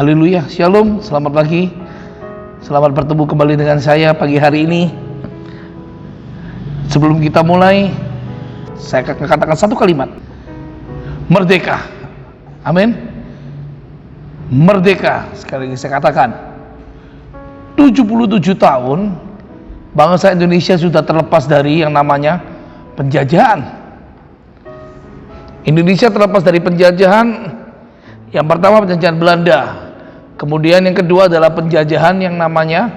Haleluya, shalom, selamat pagi. Selamat bertemu kembali dengan saya pagi hari ini. Sebelum kita mulai, saya akan katakan satu kalimat. Merdeka. Amin. Merdeka. Sekali lagi saya katakan, 77 tahun bangsa Indonesia sudah terlepas dari yang namanya penjajahan. Indonesia terlepas dari penjajahan. Yang pertama penjajahan Belanda, kemudian yang kedua adalah penjajahan yang namanya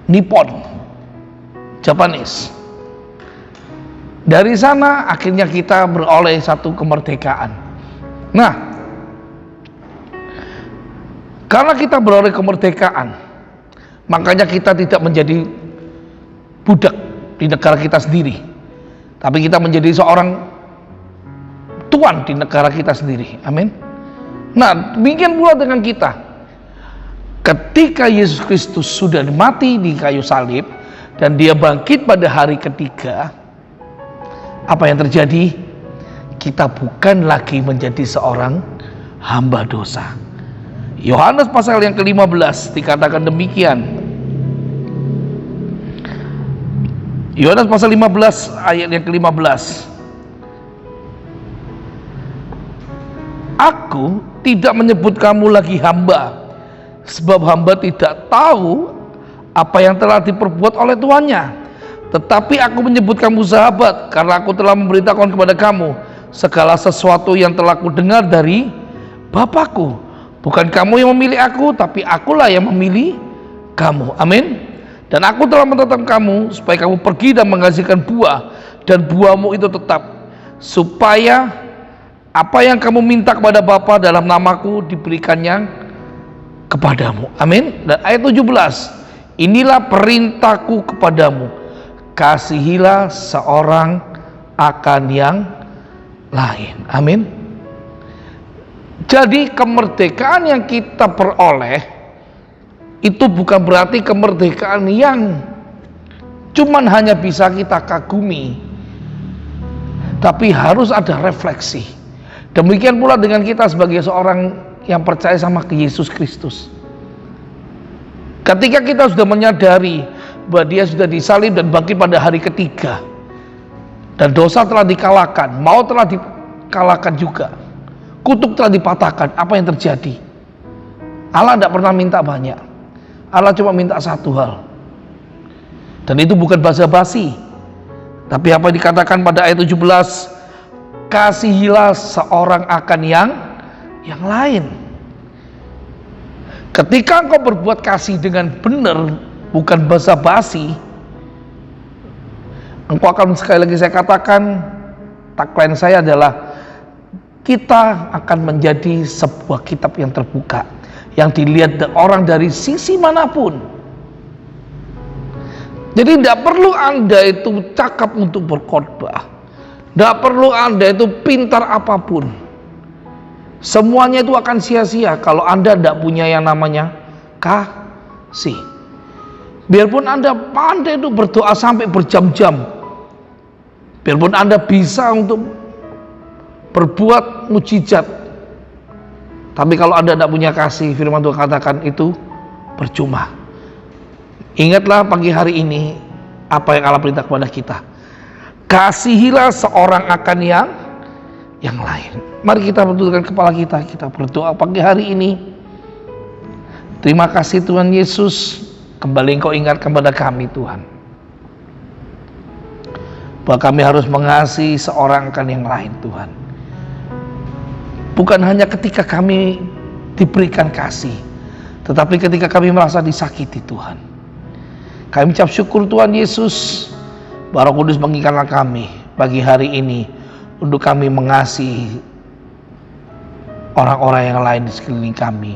Nippon, Japanese. Dari sana akhirnya kita beroleh satu kemerdekaan. Nah, karena kita beroleh kemerdekaan, makanya kita tidak menjadi budak di negara kita sendiri, tapi kita menjadi seorang tuan di negara kita sendiri. Amin. Nah, demikian pula dengan kita. Ketika Yesus Kristus sudah mati di kayu salib dan dia bangkit pada hari ketiga, apa yang terjadi? Kita bukan lagi menjadi seorang hamba dosa. Yohanes pasal yang ke-15 dikatakan demikian. Yohanes pasal 15 ayat yang ke-15. Aku tidak menyebut kamu lagi hamba, sebab hamba tidak tahu apa yang telah diperbuat oleh tuannya. Tetapi aku menyebut kamu sahabat, karena aku telah memberitakan kepada kamu segala sesuatu yang telah kudengar dari Bapakku. Bukan kamu yang memilih aku, tapi akulah yang memilih kamu. Amin. Dan aku telah menetapkan kamu supaya kamu pergi dan menghasilkan buah, dan buahmu itu tetap, supaya apa yang kamu minta kepada Bapa dalam namaku diberikannya kepadamu. Amin. Dan ayat 17, inilah perintahku kepadamu, kasihilah seorang akan yang lain. Amin. Jadi kemerdekaan yang kita peroleh itu bukan berarti kemerdekaan yang cuman hanya bisa kita kagumi, tapi harus ada refleksi. Demikian pula dengan kita sebagai seorang yang percaya sama Yesus Kristus. Ketika kita sudah menyadari bahwa dia sudah disalib dan bangkit pada hari ketiga, dan dosa telah dikalahkan, maut telah dikalahkan juga, kutuk telah dipatahkan, apa yang terjadi? Allah tidak pernah minta banyak. Allah cuma minta satu hal. Dan itu bukan basa-basi. Tapi apa yang dikatakan pada ayat 17, kasihilah seorang akan yang lain. Ketika engkau berbuat kasih dengan benar, bukan basa-basi, engkau akan, sekali lagi saya katakan, tagline saya adalah kita akan menjadi sebuah kitab yang terbuka, yang dilihat orang dari sisi manapun. Jadi tidak perlu Anda itu cakap untuk berkhotbah, tidak perlu Anda itu pintar apapun. Semuanya itu akan sia-sia kalau Anda tidak punya yang namanya kasih. Biarpun Anda pandai itu berdoa sampai berjam-jam, biarpun Anda bisa untuk berbuat mukjizat, tapi kalau Anda tidak punya kasih, firman Tuhan katakan itu percuma. Ingatlah pagi hari ini apa yang Allah perintah kepada kita. Kasihilah seorang akan yang lain. Mari kita betulkan kepala kita, kita berdoa pagi hari ini. Terima kasih Tuhan Yesus, kembali Engkau ingatkan kepada kami Tuhan, bahwa kami harus mengasihi seorang akan yang lain Tuhan. Bukan hanya ketika kami diberikan kasih, tetapi ketika kami merasa disakiti Tuhan. Kami ucap syukur Tuhan Yesus, Roh Kudus mengingatkan kami pagi hari ini untuk kami mengasihi orang-orang yang lain di sekeliling kami,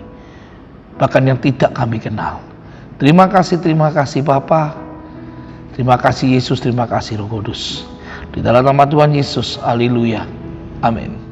bahkan yang tidak kami kenal. Terima kasih Bapa. Terima kasih Yesus, terima kasih Roh Kudus. Di dalam nama Tuhan Yesus, haleluya. Amin.